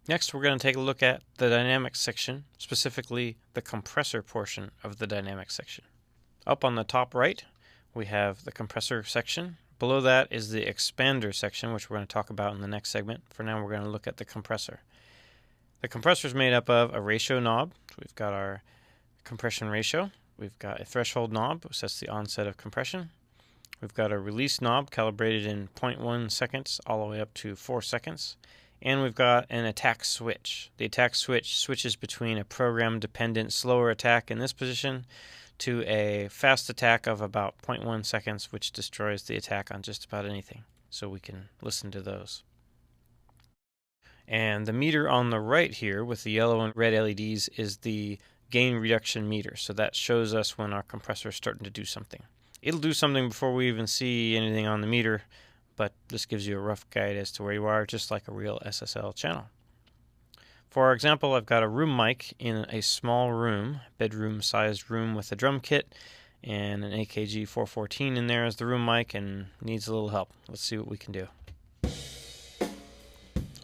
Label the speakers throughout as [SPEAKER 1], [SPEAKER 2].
[SPEAKER 1] Next, we're going to take a look at the dynamics section, specifically the compressor portion of the dynamics section. Up on the top right, we have the compressor section. Below that is the expander section, which we're going to talk about in the next segment. For now, we're going to look at the compressor. The compressor is made up of a ratio knob. We've got our compression ratio. We've got a threshold knob, which sets the onset of compression. We've got a release knob calibrated in 0.1 seconds all the way up to 4 seconds. And we've got an attack switch. The attack switch switches between a program-dependent slower attack in this position to a fast attack of about 0.1 seconds, which destroys the attack on just about anything. So we can listen to those. And the meter on the right here with the yellow and red LEDs is the gain reduction meter. So that shows us when our compressor is starting to do something. It'll do something before we even see anything on the meter, but this gives you a rough guide as to where you are, just like a real SSL channel. For our example, I've got a room mic in a small room, bedroom-sized room with a drum kit and an AKG 414 in there as the room mic, and needs a little help. Let's see what we can do.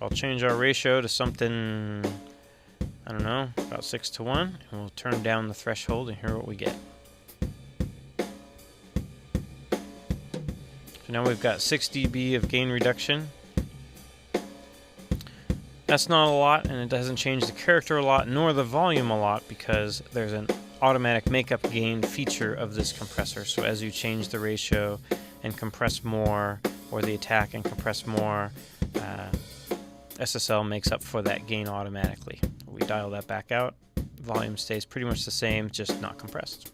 [SPEAKER 1] I'll change our ratio to something, I don't know, about 6:1, and we'll turn down the threshold and hear what we get. Now we've got 6 dB of gain reduction. That's not a lot, and it doesn't change the character a lot, nor the volume a lot, because there's an automatic makeup gain feature of this compressor. So as you change the ratio and compress more, or the attack and compress more, SSL makes up for that gain automatically. We dial that back out. Volume stays pretty much the same, just not compressed.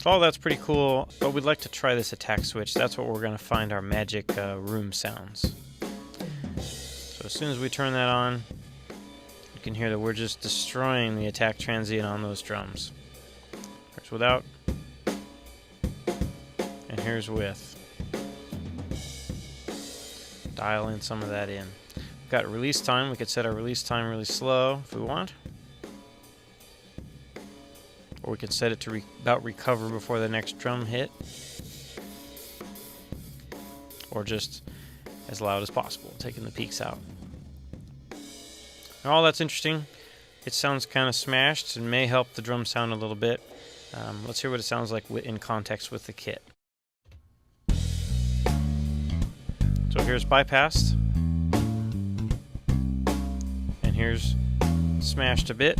[SPEAKER 1] All that's pretty cool, but we'd like to try this attack switch. That's what we're going to find our magic room sounds. So as soon as we turn that on, you can hear that we're just destroying the attack transient on those drums. Here's without, and here's with. Dial in some of that in. We've got release time. We could set our release time really slow if we want. Or we could set it to about recover before the next drum hit. Or just as loud as possible, taking the peaks out. And all that's interesting. It sounds kind of smashed and may help the drum sound a little bit. Let's hear what it sounds like in context with the kit. So here's bypassed. And here's smashed a bit.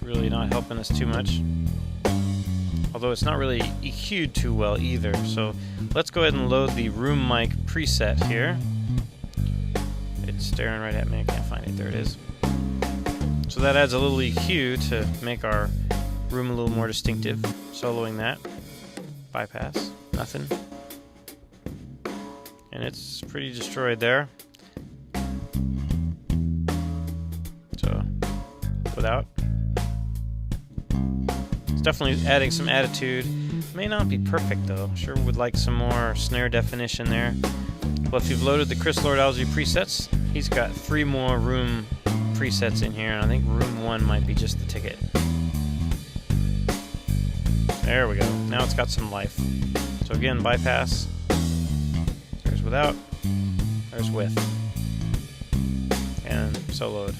[SPEAKER 1] Really not helping us too much, although it's not really EQ'd too well either. So let's go ahead and load the room mic preset here. It's staring right at me, I can't find it, there it is. So that adds a little EQ to make our room a little more distinctive. Soloing that, bypass, nothing, and it's pretty destroyed there. So without. Definitely adding some attitude. May not be perfect though. Sure would like some more snare definition there. Well, if you've loaded the Chris Lord Algae presets, he's got 3 more room presets in here, and I think room 1 might be just the ticket. There we go. Now it's got some life. So again, bypass. There's without. There's with. And soloed.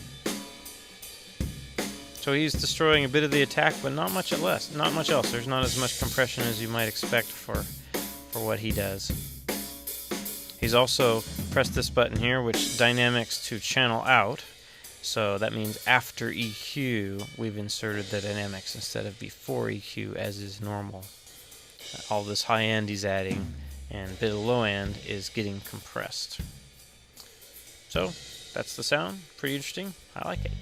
[SPEAKER 1] So he's destroying a bit of the attack, but not much else. There's not as much compression as you might expect for what he does. He's also pressed this button here, which dynamics to channel out. So that means after EQ, we've inserted the dynamics instead of before EQ, as is normal. All this high end he's adding, and a bit of low end is getting compressed. So that's the sound. Pretty interesting. I like it.